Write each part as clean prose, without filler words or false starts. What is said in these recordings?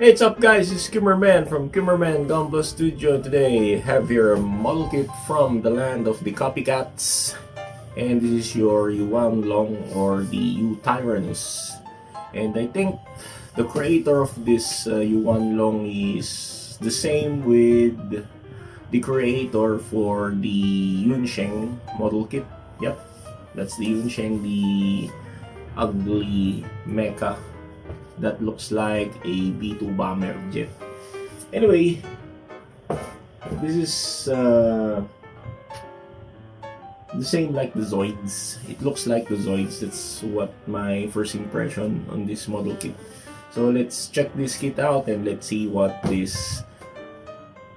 Hey, what's up guys, it's Kimmerman from Kimmerman Gunpla Studio. Today have your model kit from the land of the copycats. And this is your Yuan or the Yutyrannus. And I think the creator of this Yuan is the same with the creator for the Yunsheng model kit. Yep, that's the Yunsheng, the ugly mecha that looks like a B-2 bomber jet. Anyway, this is the same like the Zoids. It looks like the Zoids. That's what my first impression on this model kit. So let's check this kit out and let's see what this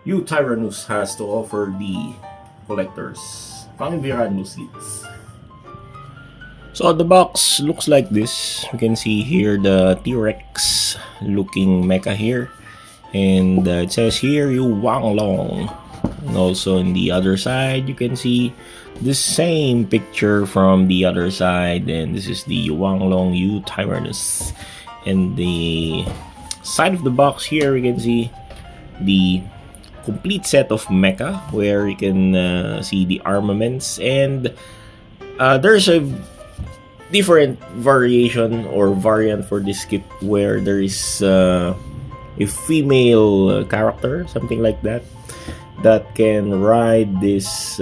Yutyrannus has to offer the collectors. Yutyrannus kits. So the box looks like this. You can see here the T-Rex looking mecha here, and it says here Yuan. And also in the other side you can see the same picture from the other side, and this is the Yuan Yutyrannus. And the side of the box here we can see the complete set of mecha, where you can see the armaments, and there's a different variation or variant for this kit where there is a female character, something like that, that can ride this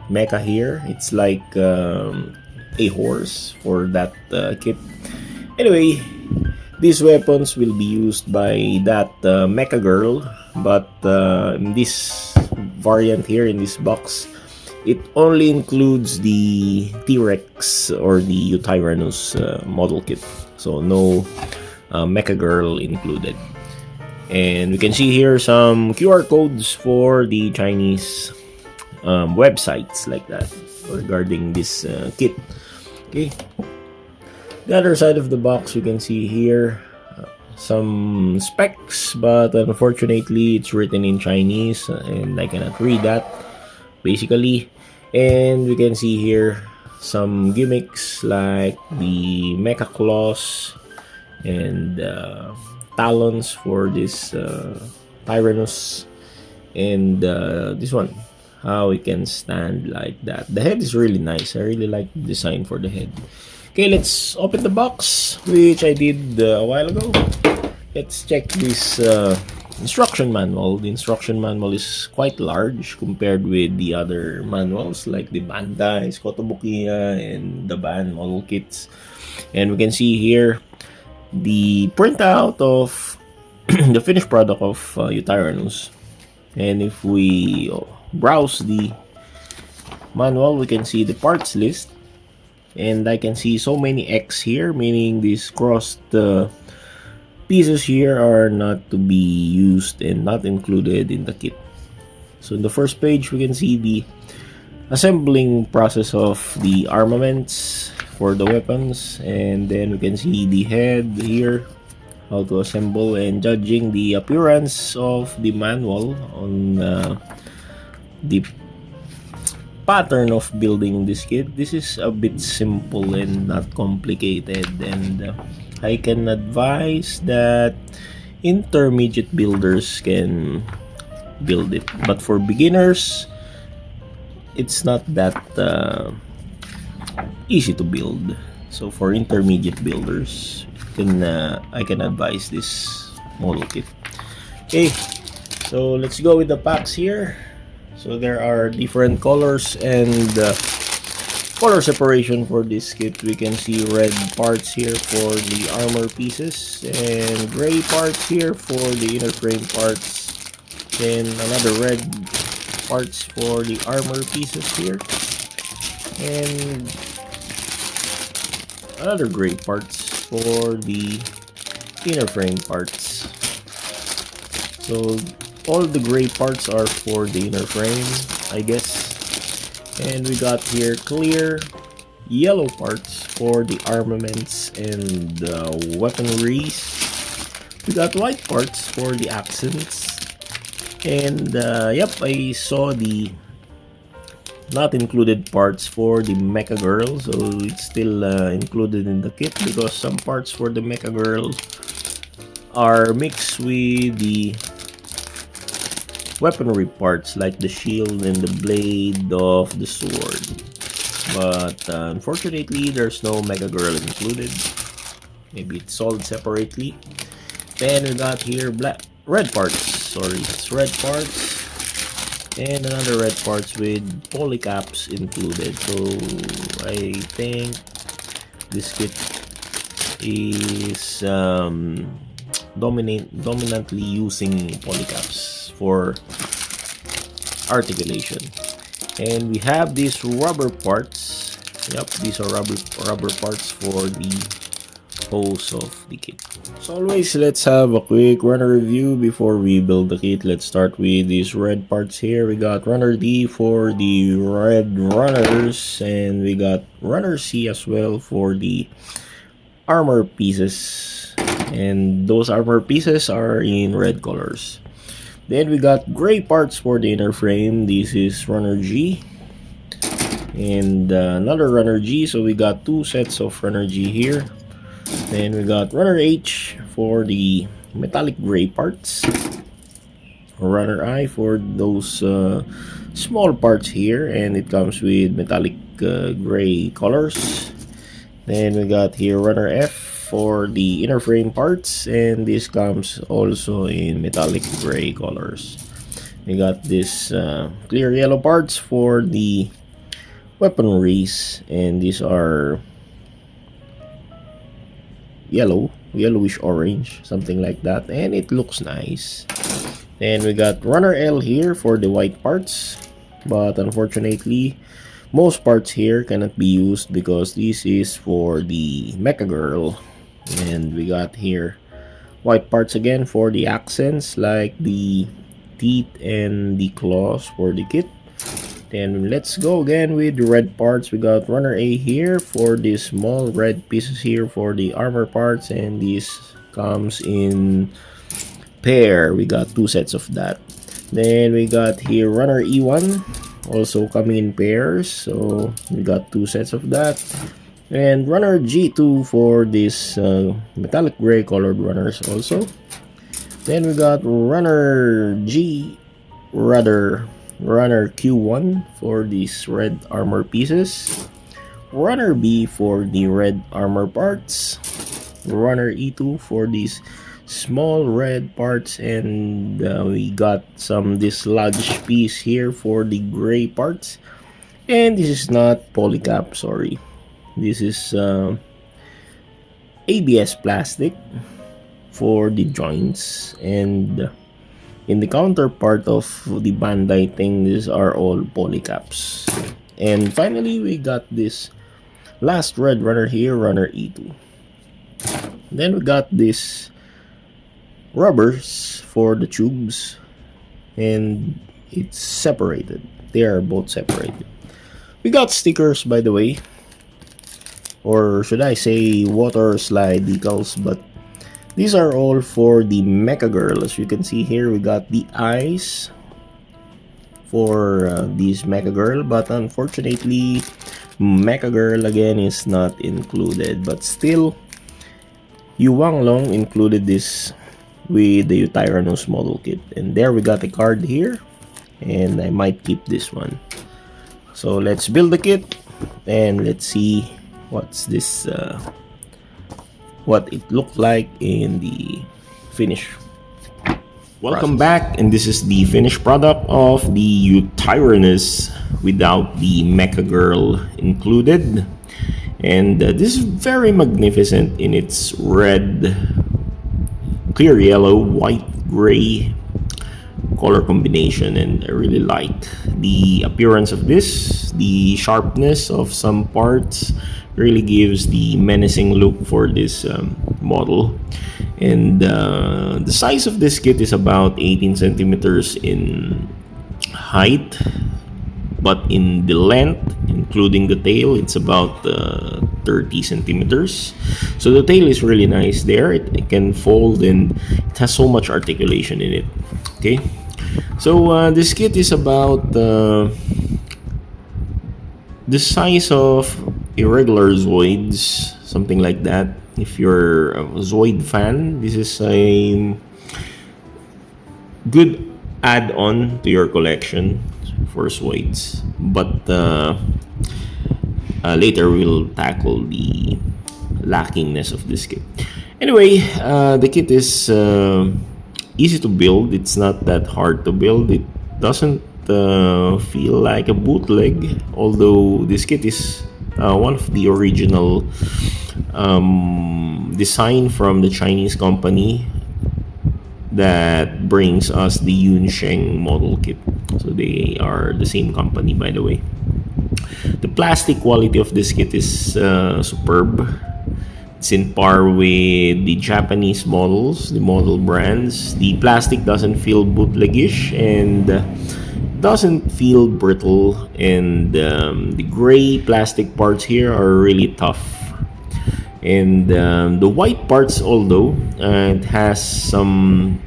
mecha here. It's like a horse for that kit. Anyway, these weapons will be used by that mecha girl, but in this variant here in this box, it only includes the T-Rex or the Yutyrannus model kit, so no mecha girl included. And we can see here some QR codes for the Chinese websites like that regarding this kit. Okay, the other side of the box we can see here some specs, but unfortunately it's written in Chinese and I cannot read that basically. And we can see here some gimmicks like the mecha claws and talons for this Tyrannus, and this one, how it can stand like that. The head is really nice. I really like the design for the head. Okay, let's open the box, which I did a while ago. Let's check this instruction manual. The instruction manual is quite large compared with the other manuals like the Bandai, Kotobukiya, and the Ban model kits. And we can see here the printout of the finished product of Yutyrannus. And if we browse the manual, we can see the parts list. And I can see so many X here, meaning these crossed pieces here are not to be used and not included in the kit. So in the first page we can see the assembling process of the armaments for the weapons, and then we can see the head here, how to assemble, and judging the appearance of the manual on the pattern of building this kit. This is a bit simple and not complicated, and I can advise that intermediate builders can build it, but for beginners it's not that easy to build. So for intermediate builders, I can advise this model kit. Okay, so let's go with the packs here. So there are different colors and color separation for this kit. We can see red parts here for the armor pieces and gray parts here for the inner frame parts, then another red parts for the armor pieces here, and another gray parts for the inner frame parts. So all the gray parts are for the inner frame, I guess. And we got here clear yellow parts for the armaments and weaponries. We got white parts for the accents. And yep, I saw the not included parts for the Mecha Girl, so it's still included in the kit because some parts for the Mecha Girl are mixed with the weaponry parts like the shield and the blade of the sword. But unfortunately, there's no Mecha Girl included. Maybe it's sold separately. Then we got here red parts. Sorry, it's red parts. And another red parts with polycaps included. So I think this kit is dominantly using polycaps for articulation. And we have these rubber parts. Yep, these are rubber parts for the hose of the kit. So always, let's have a quick runner review before we build the kit. Let's start with these red parts here. We got runner D for the red runners, and we got runner C as well for the armor pieces, and those armor pieces are in red colors. Then we got gray parts for the inner frame. This is runner G and another runner G, so we got two sets of runner G here. Then we got runner H for the metallic gray parts, runner I for those small parts here, and it comes with metallic gray colors. Then we got here runner F for the inner frame parts, and this comes also in metallic gray colors. We got this clear yellow parts for the weaponries, and these are yellowish orange, something like that, and it looks nice. Then we got runner L here for the white parts, but unfortunately most parts here cannot be used because this is for the Mecha Girl. And we got here white parts again for the accents like the teeth and the claws for the kit. Then let's go again with the red parts. We got runner A here for the small red pieces here for the armor parts, and this comes in pair. We got two sets of that. Then we got here runner E1 also coming in pairs, so we got two sets of that. And runner G2 for this metallic gray colored runners also. Then we got runner runner Q1 for these red armor pieces, runner B for the red armor parts, runner E2 for these small red parts, and we got some dislodge piece here for the gray parts. And this is not polycap, sorry, this is ABS plastic for the joints, and in the counterpart of the Bandai thing, these are all polycaps. And finally, we got this last red runner here, runner E2. Then we got this rubbers for the tubes, and it's separated. They are both separated. We got stickers, by the way, or should I say water slide decals, but these are all for the Mecha Girl. As you can see here, we got the eyes for this Mecha Girl, but unfortunately Mecha Girl again is not included. But still, Yuanglong included this with the Yutyrannus model kit. And there we got a card here, and I might keep this one. So let's build the kit and let's see what's this what it looked like in the finish. Welcome back, and this is the finished product of the Yutyrannus without the Mecha Girl included. And this is very magnificent in its red, clear yellow, white, gray color combination, and I really like the appearance of this. The sharpness of some parts really gives the menacing look for this model. And the size of this kit is about 18 centimeters in height, but in the length, including the tail, it's about 30 centimeters. So the tail is really nice there. It can fold, and it has so much articulation in it. Okay, so this kit is about the size of irregular Zoids, something like that. If you're a Zoid fan, this is a good add-on to your collection for Zoids. But later we'll tackle the lackingness of this kit. Anyway, the kit is easy to build. It's not that hard to build. It doesn't feel like a bootleg, although this kit is one of the original design from the Chinese company that brings us the Yunsheng model kit. So they are the same company, by the way. The plastic quality of this kit is superb. It's in par with the Japanese models, the model brands. The plastic doesn't feel bootleggish and doesn't feel brittle, and the gray plastic parts here are really tough. And the white parts, although it has some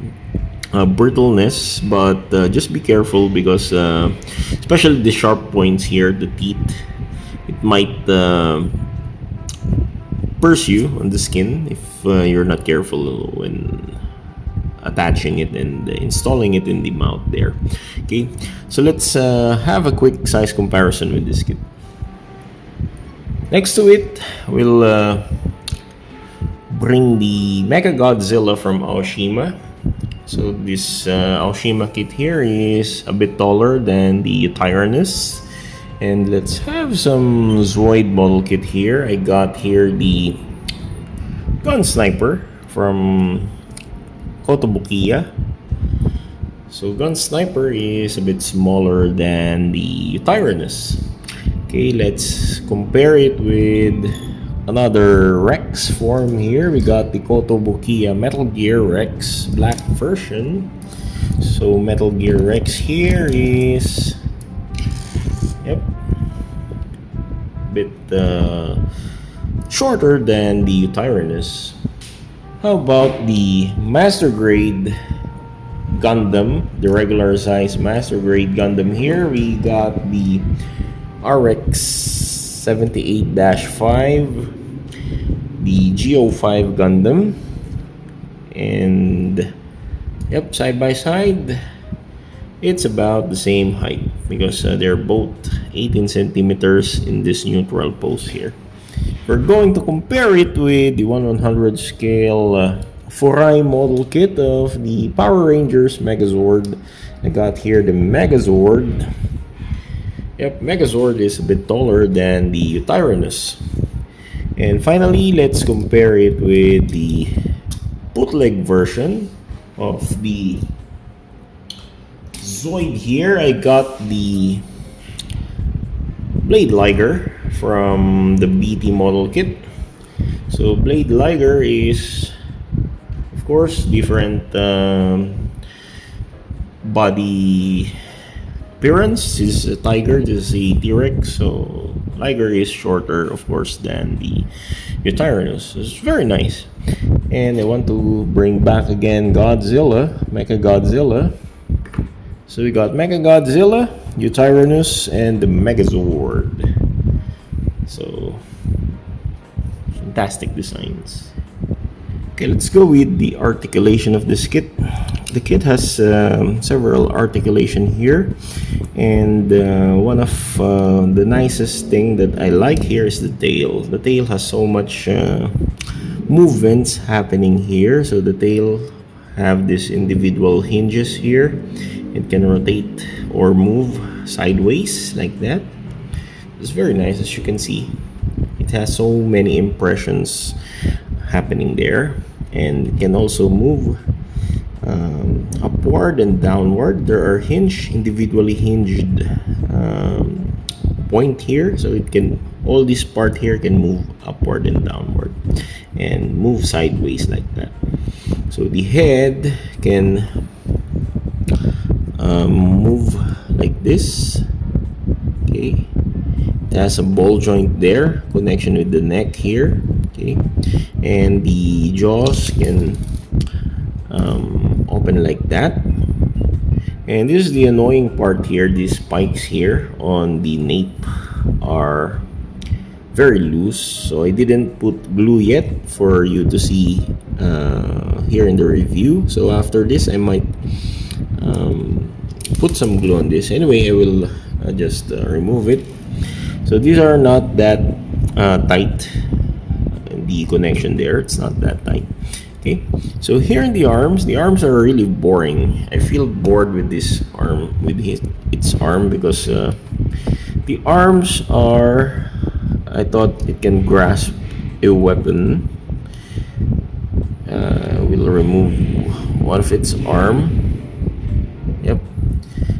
brittleness, but just be careful because especially the sharp points here, the teeth, it might pierce you on the skin if you're not careful when attaching it and installing it in the mouth there. Okay, so let's have a quick size comparison with this kit. Next to it, we'll bring the Mecha Godzilla from Aoshima. So this Aoshima kit here is a bit taller than the Yutyrannus. And let's have some Zoid model kit here. I got here the Gun Sniper from Kotobukiya. So Gun Sniper is a bit smaller than the Yutyrannus. Okay, let's compare it with another Rex form here. We got the Kotobukiya Metal Gear Rex black version. So Metal Gear Rex here is a bit shorter than the Yutyrannus. How about the Master Grade Gundam, the regular size Master Grade Gundam here? We got the RX 78-5, the GO5 Gundam, and side by side it's about the same height because they're both 18 centimeters in this neutral pose here. We're going to compare it with the 1/100 scale Furai model kit of the Power Rangers Megazord. I got here the Megazord. Megazord is a bit taller than the Yutyrannus. And finally, let's compare it with the bootleg version of the Zoid here. I got the Blade Liger from the BT model kit. So Blade Liger is, of course, different body appearance. This is a tiger, this is a T-Rex. So Liger is shorter, of course, than the Yutyrannus. It's very nice. And I want to bring back again Godzilla, Mecha Godzilla. So we got Mecha Godzilla, Yutyrannus, and the Megazord. So fantastic designs. Okay, let's go with the articulation of this kit. The kit has several articulation here, and one of the nicest thing that I like here is the tail. The tail has so much movements happening here. So the tail have these individual hinges here. It can rotate or move sideways like that. It's very nice, as you can see. It has so many impressions happening there, and it can also move upward and downward. There are individually hinged point here, so it can, all this part here can move upward and downward and move sideways like that. So the head can move like this. Okay, it has a ball joint there, connection with the neck here. Okay, and the jaws can open like that. And this is the annoying part here. These spikes here on the nape are very loose, so I didn't put glue yet for you to see here in the review. So after this I might put some glue on this. Anyway, I will just remove it. So these are not that tight. The connection there, it's not that tight. Okay, so here in the arms are really boring. I feel bored with this arm, with its arm, because the arms are, I thought it can grasp a weapon. We'll remove one of its arm. Yep,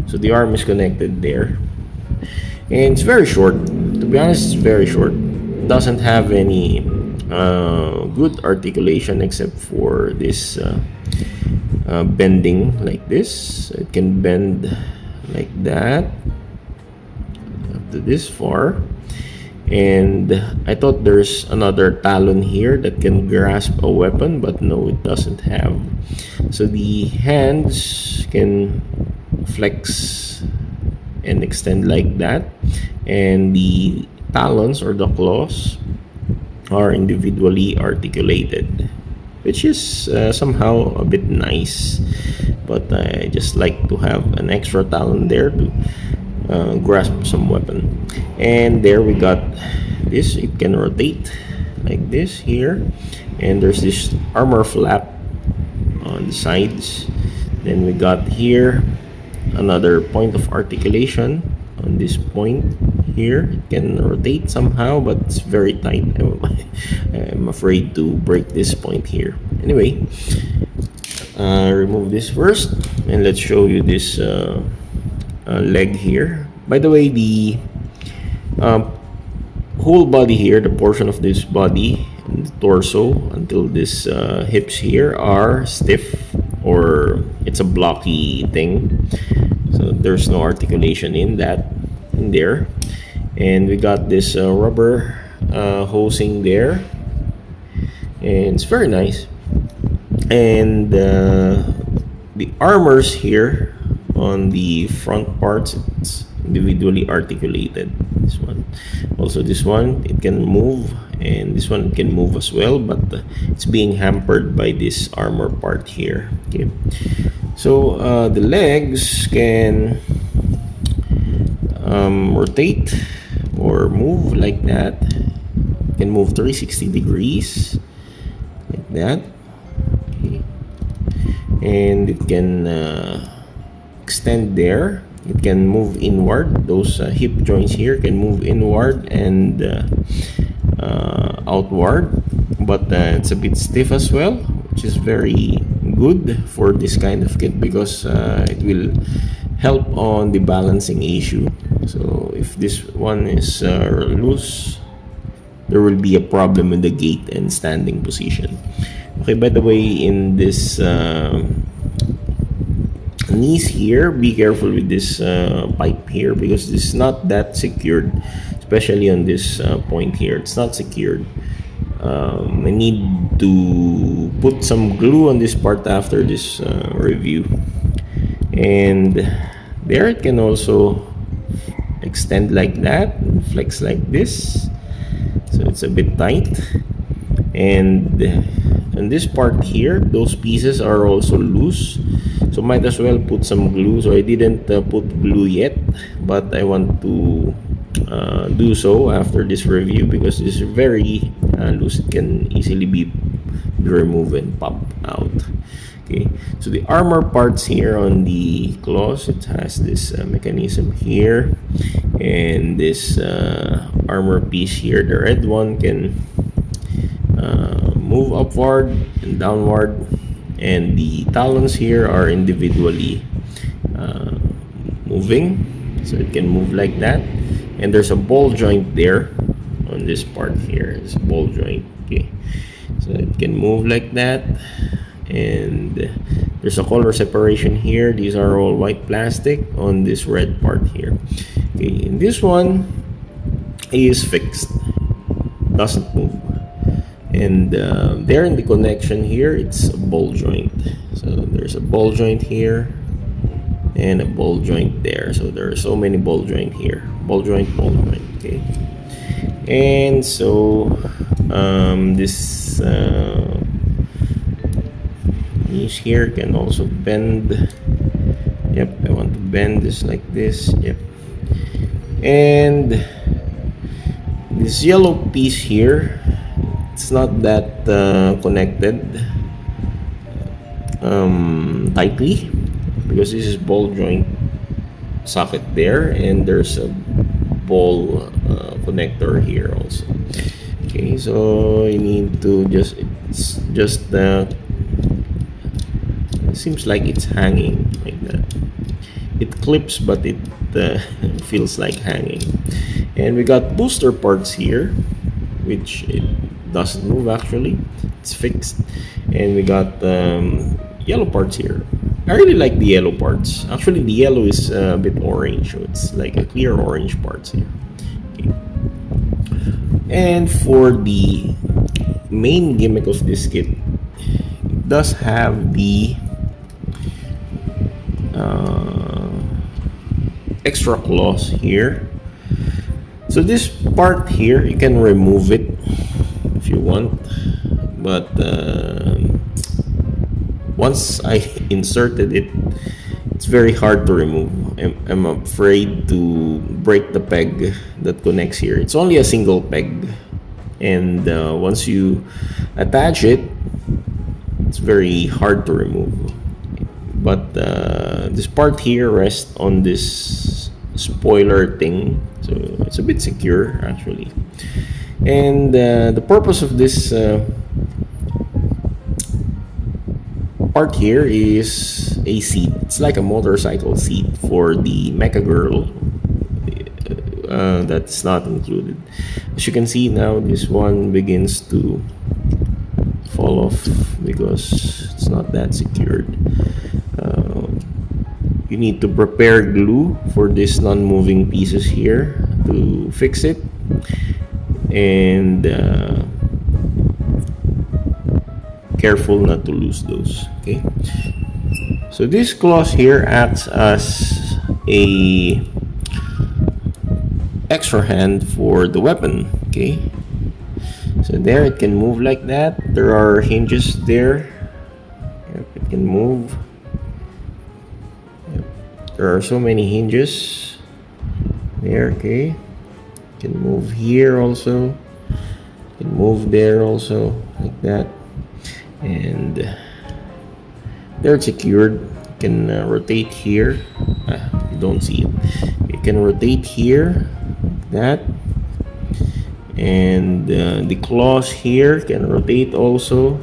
so the arm is connected there, and it's very short. To be honest, it's very short. It doesn't have any good articulation except for this bending like this. It can bend like that up to this far, and I thought there's another talon here that can grasp a weapon, but no, it doesn't have. So the hands can flex and extend like that, and the talons or the claws are individually articulated, which is somehow a bit nice, but I just like to have an extra talon there to grasp some weapon. And there we got this. It can rotate like this here, and there's this armor flap on the sides. Then we got here another point of articulation on this point here. It can rotate somehow, but it's very tight. I'm afraid to break this point here. Anyway, remove this first, and let's show you this leg here. By the way, the whole body here, the portion of this body and the torso until this hips here are stiff, or it's a blocky thing, so there's no articulation in there. And we got this rubber hosing there, and it's very nice. And the armors here on the front parts, it's individually articulated. This one, also this one, it can move, and this one can move as well, but it's being hampered by this armor part here. Okay, so the legs can rotate or move like that. It can move 360 degrees like that. Okay. And it can extend there. It can move inward. Those hip joints here can move inward and outward, but it's a bit stiff as well, which is very good for this kind of kit, because it will help on the balancing issue. So if this one is loose, there will be a problem with the gait and standing position. Okay, by the way, in this knees here, be careful with this pipe here, because this is not that secured, especially on this point here. It's not secured. I need to put some glue on this part after this review. And there, it can also extend like that and flex like this, so it's a bit tight. And on this part here, those pieces are also loose, so might as well put some glue. So I didn't put glue yet, but I want to do so after this review, because this is very loose. It can easily be removed and pop out. Okay, so the armor parts here on the claws, it has this mechanism here, and this armor piece here, the red one, can move upward and downward, and the talons here are individually moving, so it can move like that. And there's a ball joint there on this part here. It's a ball joint. Okay, so it can move like that. And there's a color separation here. These are all white plastic on this red part here. Okay, and this one is fixed, doesn't move. And there in the connection here, it's a ball joint. So there's a ball joint here and a ball joint there. So there are so many ball joint here. Ball joint, ball joint. Okay. And so this niche here can also bend. Yep, I want to bend this like this. Yep. And this yellow piece here, it's not that connected tightly, because this is ball joint socket there, and there's a ball connector here also. Okay, so you need to just seems like it's hanging like that. It clips, but it feels like hanging. And we got booster parts here, which it doesn't move actually. It's fixed. And we got yellow parts here. I really like the yellow parts. Actually, the yellow is a bit orange, so it's like a clear orange parts here. Okay. And for the main gimmick of this kit, it does have the extra claws here. So this part here, you can remove it if you want, but once I inserted it, it's very hard to remove. I'm afraid to break the peg that connects here. It's only a single peg, and once you attach it, it's very hard to remove. But this part here rests on this spoiler thing, so it's a bit secure actually. And the purpose of this part here is a seat. It's like a motorcycle seat for the Mecha girl. That's not included. As you can see now, this one begins to fall off because it's not that secured. You need to prepare glue for these non-moving pieces here to fix it, and careful not to lose those. Okay, so this claws here acts as a extra hand for the weapon. Okay, so there it can move like that. There are hinges there. Yep, it can move. Yep. There are so many hinges there. Okay, it can move here also. It can move there also, like that. And there it's secured. You can rotate here. You don't see it. You can rotate here like that, and the claws here can rotate also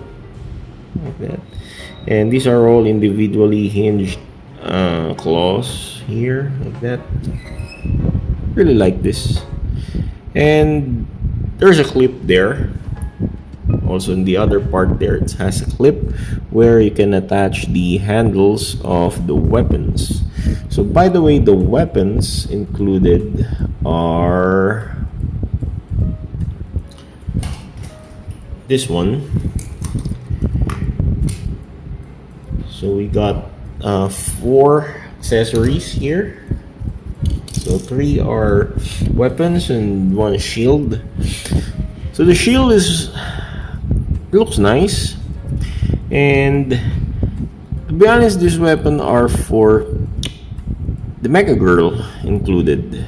like that. And these are all individually hinged claws here like that. Really like this. And there's a clip there. Also in the other part there, it has a clip where you can attach the handles of the weapons. So by the way, the weapons included are this one. So we got 4 accessories here. So 3 are weapons and 1 shield. So the shield looks nice, and to be honest, this weapon are for the Mecha girl included.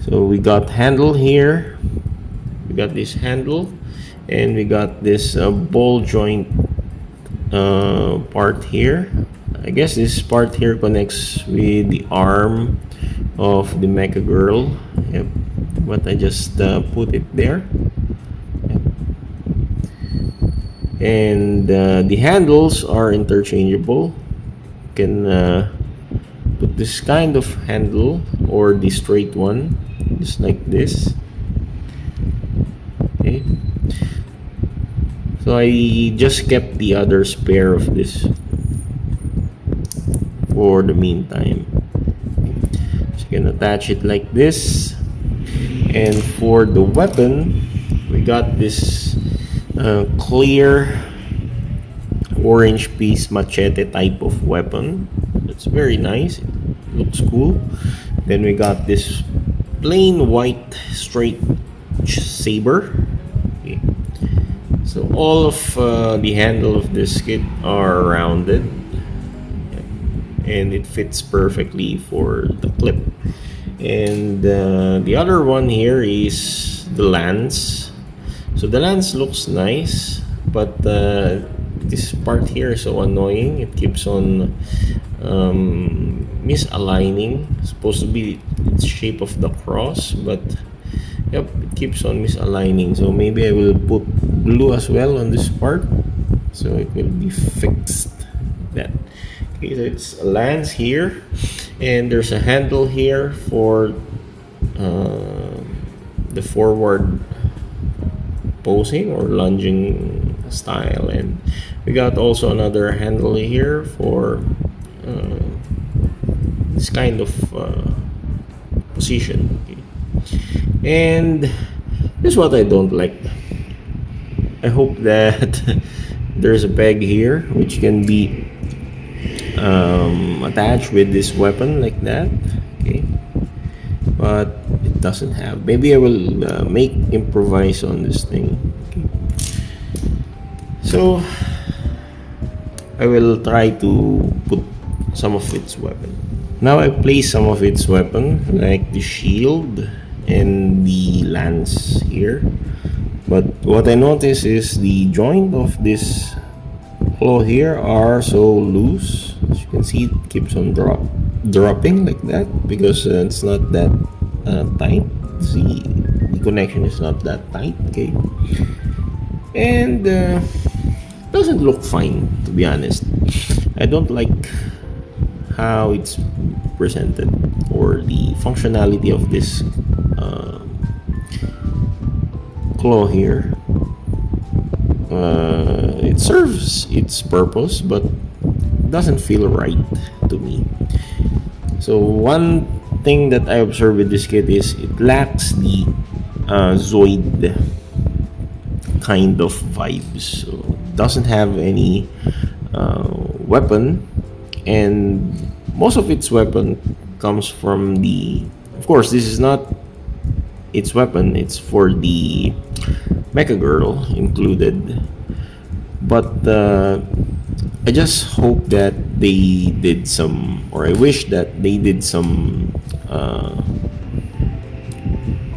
So we got handle here, we got this handle, and we got this ball joint part here. I guess this part here connects with the arm of the Mecha girl. Yep, but I just put it there. And the handles are interchangeable. You can put this kind of handle or the straight one, just like this. Okay, so I just kept the other spare of this for the meantime. So you can attach it like this. And for the weapon, we got this clear orange piece machete type of weapon. It's very nice. It looks cool. Then we got this plain white straight saber. Okay. So all of the handle of this kit are rounded, and it fits perfectly for the clip. And the other one here is the lance. So the lance looks nice, but this part here is so annoying. It keeps on misaligning. It's supposed to be the shape of the cross, but yep, it keeps on misaligning. So maybe I will put glue as well on this part, so it will be fixed. That okay, so it's a lance here, and there's a handle here for the forward posing or lunging style, and we got also another handle here for this kind of position. Okay. And this is what I don't like. I hope that there's a peg here which can be attached with this weapon like that. Okay, but it doesn't have. Maybe I will improvise on this thing. Okay. So I will try to put some of its weapon. Now I place some of its weapon, like the shield and the lance here. But what I notice is the joint of this claw here are so loose. As you can see, it keeps on dropping like that because it's not that tight. See, the connection is not that tight. Okay, and doesn't look fine, to be honest. I don't like how it's presented or the functionality of this claw here. It serves its purpose, but doesn't feel right to me. So one thing that I observe with this kit is it lacks the Zoid kind of vibes. So it doesn't have any weapon, and most of its weapon comes from the. Of course, this is not its weapon. It's for the Mecha Girl included. But I just hope that they did some, or I wish that they did some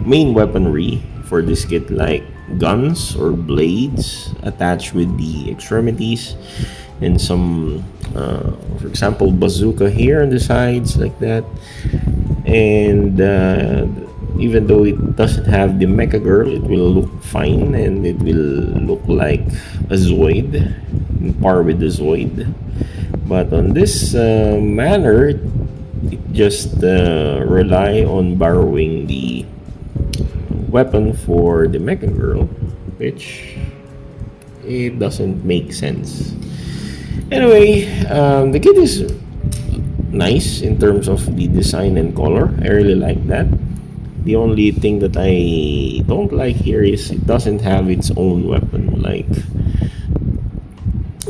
main weaponry for this kit, like guns or blades attached with the extremities, and some, for example, bazooka here on the sides like that. And even though it doesn't have the Mecha Girl, it will look fine, and it will look like a Zoid, in par with the Zoid. But on this manner, it just rely on borrowing the weapon for the Mecha Girl, which it doesn't make sense. Anyway, the kit is nice in terms of the design and color. I really like that. The only thing that I don't like here is it doesn't have its own weapon, like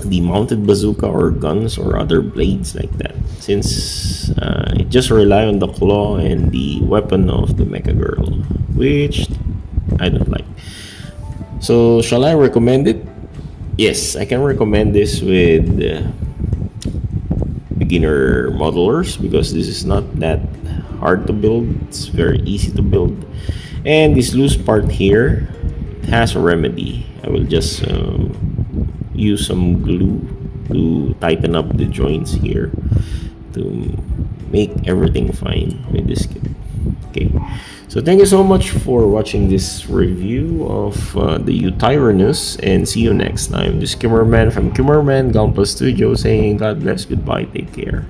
the mounted bazooka or guns or other blades like that, since it just rely on the claw and the weapon of the Mecha Girl, which I don't like. So shall I recommend it? Yes, I can recommend this with beginner modelers, because this is not that hard to build. It's very easy to build, and this loose part here, it has a remedy. I will just use some glue to tighten up the joints here to make everything fine with this kit. Okay, so thank you so much for watching this review of the Yutyrannus, and see you next time. This is Kimmerman from Kimmerman Gunpla Studio saying God bless, goodbye, take care.